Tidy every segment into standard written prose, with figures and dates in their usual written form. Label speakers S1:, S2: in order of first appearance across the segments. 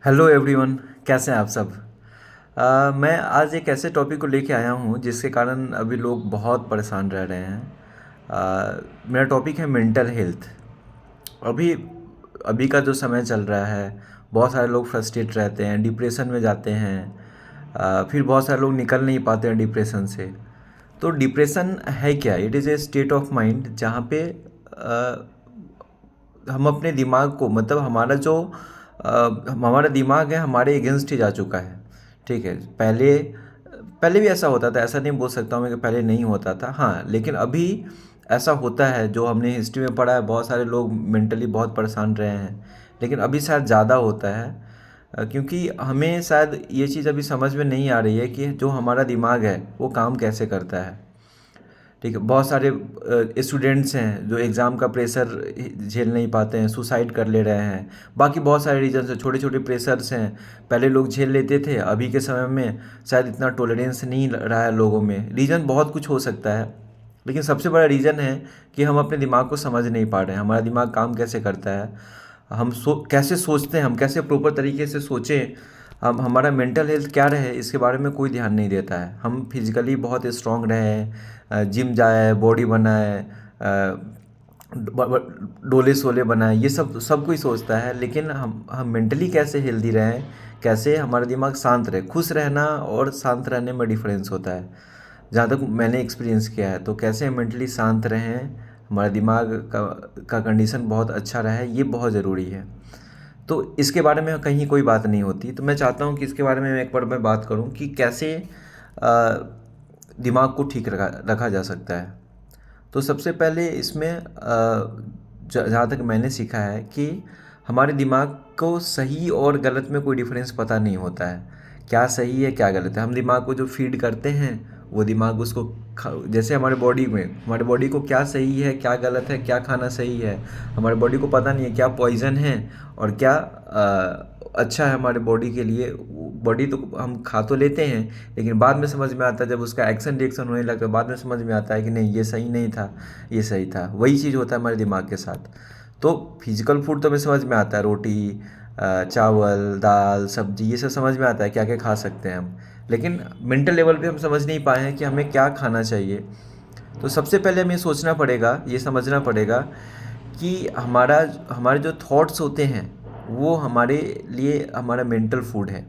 S1: Hello everyone. कैसे हैं आप सब। मैं आज एक ऐसे टॉपिक को लेके आया हूँ जिसके कारण अभी लोग बहुत परेशान रह रहे हैं। मेरा टॉपिक है मेंटल हेल्थ। अभी अभी का जो समय चल रहा है, बहुत सारे लोग फ्रस्ट्रेट रहते हैं, डिप्रेशन में जाते हैं। फिर बहुत सारे लोग निकल नहीं पाते हैं डिप्रेशन से। तो डिप्रेशन है क्या? It is a state of mind जहाँ पे हम अपने दिमाग को, मतलब हमारा दिमाग है हमारे अगेंस्ट ही जा चुका है। ठीक है। पहले पहले भी ऐसा होता था, ऐसा नहीं बोल सकता हूँ मैं कि पहले नहीं होता था। हाँ, लेकिन अभी ऐसा होता है। जो हमने हिस्ट्री में पढ़ा है, बहुत सारे लोग मेंटली बहुत परेशान रहे हैं, लेकिन अभी शायद ज़्यादा होता है। क्योंकि हमें शायद ये चीज़ अभी समझ में नहीं आ रही है कि जो हमारा दिमाग है वो काम कैसे करता है। ठीक है। बहुत सारे स्टूडेंट्स हैं जो एग्ज़ाम का प्रेशर झेल नहीं पाते हैं, सुसाइड कर ले रहे हैं। बाकी बहुत सारे रीजन्स हैं, छोटे छोटे प्रेशर्स हैं। पहले लोग झेल लेते थे, अभी के समय में शायद इतना टॉलरेंस नहीं रहा है लोगों में। रीज़न बहुत कुछ हो सकता है, लेकिन सबसे बड़ा रीज़न है कि हम अपने दिमाग को समझ नहीं पा रहे हैं। हमारा दिमाग काम कैसे करता है, हम कैसे सोचते हैं, हम कैसे प्रॉपर तरीके से सोचें, हम हमारा मेंटल हेल्थ क्या रहे, इसके बारे में कोई ध्यान नहीं देता है। हम फिजिकली बहुत स्ट्रांग रहे, जिम जाए, बॉडी बनाए, डोले सोले बनाए, ये सब सब कोई सोचता है। लेकिन हम मेंटली कैसे हेल्दी रहें, कैसे हमारा दिमाग शांत रहे। खुश रहना और शांत रहने में डिफरेंस होता है, जहाँ तक मैंने एक्सपीरियंस किया है। तो कैसे मेंटली शांत रहें, हमारा दिमाग का कंडीशन बहुत अच्छा रहे, ये बहुत ज़रूरी है। तो इसके बारे में कहीं कोई बात नहीं होती। तो मैं चाहता हूँ कि इसके बारे में एक बार मैं बात करूँ कि कैसे दिमाग को ठीक रखा रखा जा सकता है। तो सबसे पहले इसमें जहाँ तक मैंने सीखा है कि हमारे दिमाग को सही और गलत में कोई डिफरेंस पता नहीं होता है। क्या सही है क्या गलत है, हम दिमाग को जो फीड करते हैं वो दिमाग उसको जैसे हमारे बॉडी को क्या सही है क्या गलत है, क्या खाना सही है, हमारे बॉडी को पता नहीं है क्या पॉइजन है और क्या अच्छा है हमारे बॉडी के लिए। बॉडी तो हम खा तो लेते हैं, लेकिन बाद में समझ में आता है, जब उसका एक्शन रिएक्शन होने लगता है बाद में समझ में आता है कि नहीं ये सही नहीं था, ये सही था। वही चीज़ होता है हमारे दिमाग के साथ। तो फिजिकल फूड तो हमें समझ में आता है, रोटी, चावल, दाल, सब्जी, ये सब समझ में आता है क्या क्या खा सकते हैं हम। लेकिन मेंटल लेवल पे हम समझ नहीं पाए हैं कि हमें क्या खाना चाहिए। तो सबसे पहले हमें सोचना पड़ेगा, ये समझना पड़ेगा कि हमारे जो थॉट्स होते हैं वो हमारे लिए हमारा मेंटल फूड है।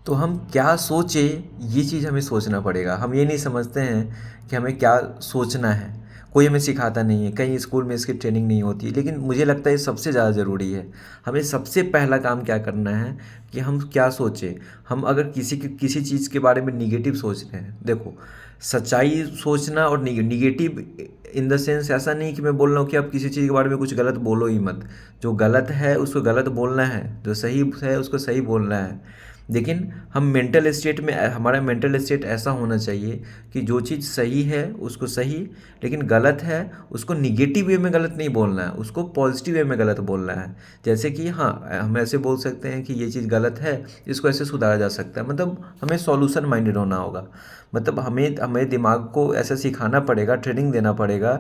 S1: तो हम क्या सोचें, ये चीज़ हमें सोचना पड़ेगा। हम ये नहीं समझते हैं कि हमें क्या सोचना है, कोई हमें सिखाता नहीं है, कहीं स्कूल में इसकी ट्रेनिंग नहीं होती। लेकिन मुझे लगता है ये सबसे ज़्यादा ज़रूरी है। हमें सबसे पहला काम क्या करना है कि हम क्या सोचें। हम अगर किसी चीज़ के बारे में निगेटिव सोच रहे हैं, देखो, सच्चाई सोचना और निगेटिव इन द सेंस ऐसा नहीं कि मैं बोल रहा हूँ कि आप किसी चीज़ के बारे में कुछ गलत बोलो ही मत। जो गलत है उसको गलत बोलना है, जो सही है उसको सही बोलना है। लेकिन हम मेंटल स्टेट में, हमारा मेंटल स्टेट ऐसा होना चाहिए कि जो चीज़ सही है उसको सही, लेकिन गलत है उसको निगेटिव वे में गलत नहीं बोलना है, उसको पॉजिटिव वे में गलत बोलना है। जैसे कि हाँ, हम ऐसे बोल सकते हैं कि ये चीज़ गलत है, इसको ऐसे सुधारा जा सकता है। मतलब हमें सॉल्यूशन माइंडेड होना होगा। मतलब हमें हमें दिमाग को ऐसा सिखाना पड़ेगा, ट्रेनिंग देना पड़ेगा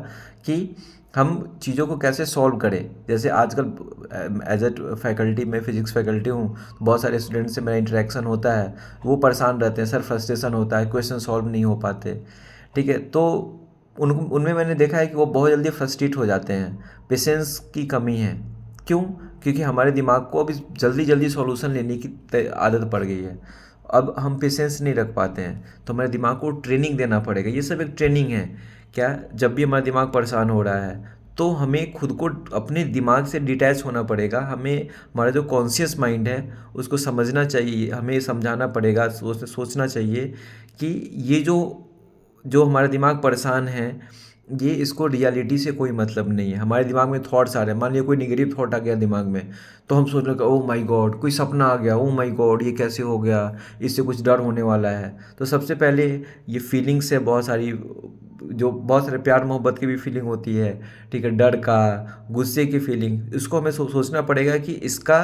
S1: कि हम चीज़ों को कैसे सॉल्व करें। जैसे आजकल एज ए फैकल्टी, मैं फिज़िक्स फैकल्टी हूँ, तो बहुत सारे स्टूडेंट्स से मेरा इंटरेक्शन होता है। वो परेशान रहते हैं, सर फ्रस्ट्रेशन होता है, क्वेश्चन सॉल्व नहीं हो पाते। ठीक है। तो उनमें मैंने देखा है कि वो बहुत जल्दी फ्रस्ट्रेट हो जाते हैं। पेशेंस की कमी है। क्यों? क्योंकि हमारे दिमाग को अभी जल्दी जल्दी सॉल्यूशन लेने की आदत पड़ गई है। अब हम पेशेंस नहीं रख पाते हैं, तो हमारे दिमाग को ट्रेनिंग देना पड़ेगा। ये सब एक ट्रेनिंग है। क्या, जब भी हमारा दिमाग परेशान हो रहा है तो हमें खुद को अपने दिमाग से डिटैच होना पड़ेगा। हमें हमारा जो कॉन्शियस माइंड है उसको समझना चाहिए, हमें समझाना पड़ेगा, सोचना चाहिए कि ये जो जो हमारा दिमाग परेशान है, ये इसको रियलिटी से कोई मतलब नहीं है। हमारे दिमाग में थॉट्स आ रहे हैं, मान लिया कोई नेगेटिव थॉट आ गया दिमाग में, तो हम सोच रहे हैं ओह माय गॉड, कोई सपना आ गया, ओह माय गॉड ये कैसे हो गया, इससे कुछ डर होने वाला है। तो सबसे पहले ये फीलिंग्स है बहुत सारी, जो बहुत सारे प्यार मोहब्बत की भी फीलिंग होती है, ठीक है, डर का, गुस्से की फीलिंग, इसको हमें सोचना पड़ेगा कि इसका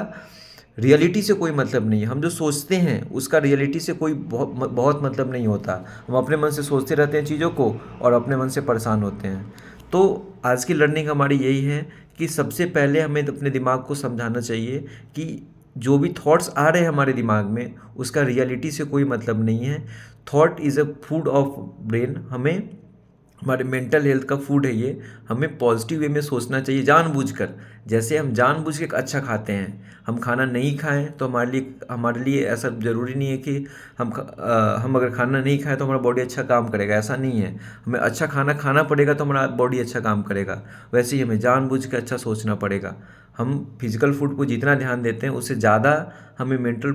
S1: रियलिटी से कोई मतलब नहीं है। हम जो सोचते हैं उसका रियलिटी से कोई बहुत मतलब नहीं होता। हम अपने मन से सोचते रहते हैं चीज़ों को और अपने मन से परेशान होते हैं। तो आज की लर्निंग हमारी यही है कि सबसे पहले हमें अपने दिमाग को समझाना चाहिए कि जो भी थॉट्स आ रहे हैं हमारे दिमाग में उसका रियलिटी से कोई मतलब नहीं है। Thought is a food of brain. हमें हमारे मेंटल हेल्थ का फूड है ये। हमें पॉजिटिव वे में सोचना चाहिए जानबूझकर। जैसे हम जानबूझ के अच्छा खाते हैं, हम खाना नहीं खाएं तो हमारे लिए ऐसा ज़रूरी नहीं है कि हम अगर खाना नहीं खाएं तो हमारा बॉडी अच्छा काम करेगा, ऐसा नहीं है। हमें अच्छा खाना खाना पड़ेगा तो हमारा बॉडी अच्छा काम करेगा। वैसे ही हमें जानबूझ के अच्छा सोचना पड़ेगा। हम फिजिकल फूड को जितना ध्यान देते हैं उससे ज़्यादा हमें मेंटल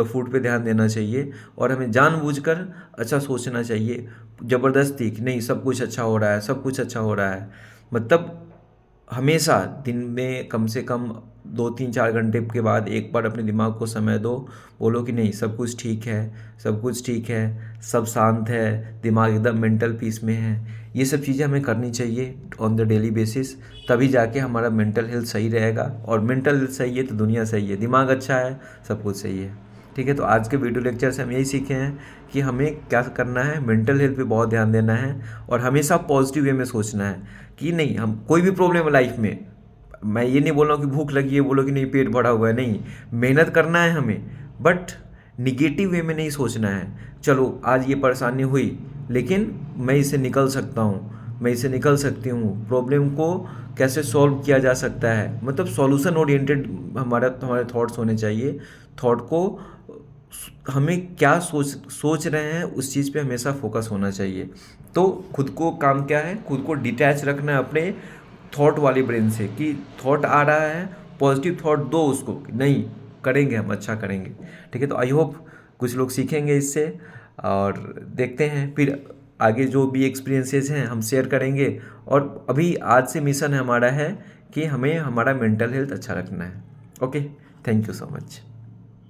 S1: फूड पे ध्यान देना चाहिए। और हमें जानबूझकर अच्छा सोचना चाहिए, ज़बरदस्ती कि नहीं सब कुछ अच्छा हो रहा है, सब कुछ अच्छा हो रहा है। मतलब हमेशा दिन में कम से कम 2-3-4 घंटे के बाद एक बार अपने दिमाग को समय दो। बोलो कि नहीं सब कुछ ठीक है, सब कुछ ठीक है, सब शांत है, दिमाग एकदम मेंटल पीस में है। ये सब चीज़ें हमें करनी चाहिए ऑन द डेली बेसिस। तभी जाके हमारा मेंटल हेल्थ सही रहेगा। और मेंटल हेल्थ सही है तो दुनिया सही है, दिमाग अच्छा है सब कुछ सही है। ठीक है, तो आज के वीडियो लेक्चर से हम यही सीखे हैं कि हमें क्या करना है, मेंटल हेल्थ पे बहुत ध्यान देना है और हमेशा पॉजिटिव वे में सोचना है कि नहीं हम कोई भी प्रॉब्लम है लाइफ में। मैं ये नहीं बोल रहा हूँ कि भूख लगी है बोलो कि नहीं पेट भरा हुआ है, नहीं, मेहनत करना है हमें, बट निगेटिव वे में नहीं सोचना है। चलो आज ये परेशानी हुई लेकिन मैं इससे निकल सकता हूँ, मैं इससे निकल सकती हूँ, प्रॉब्लम को कैसे सॉल्व किया जा सकता है। मतलब सॉल्यूशन ओरिएंटेड हमारे थॉट्स होने चाहिए। थॉट को हमें क्या सोच रहे हैं उस चीज़ पे हमेशा फोकस होना चाहिए। तो खुद को काम क्या है, खुद को डिटैच रखना है अपने थॉट वाले ब्रेन से कि थॉट आ रहा है पॉजिटिव थॉट दो उसको कि नहीं करेंगे हम अच्छा करेंगे। ठीक है, तो आई होप कुछ लोग सीखेंगे इससे। और देखते हैं फिर आगे जो भी एक्सपीरियंसेस हैं हम शेयर करेंगे। और अभी आज से मिशन हमारा है कि हमें हमारा मेंटल हेल्थ अच्छा रखना है। Okay, thank you so much.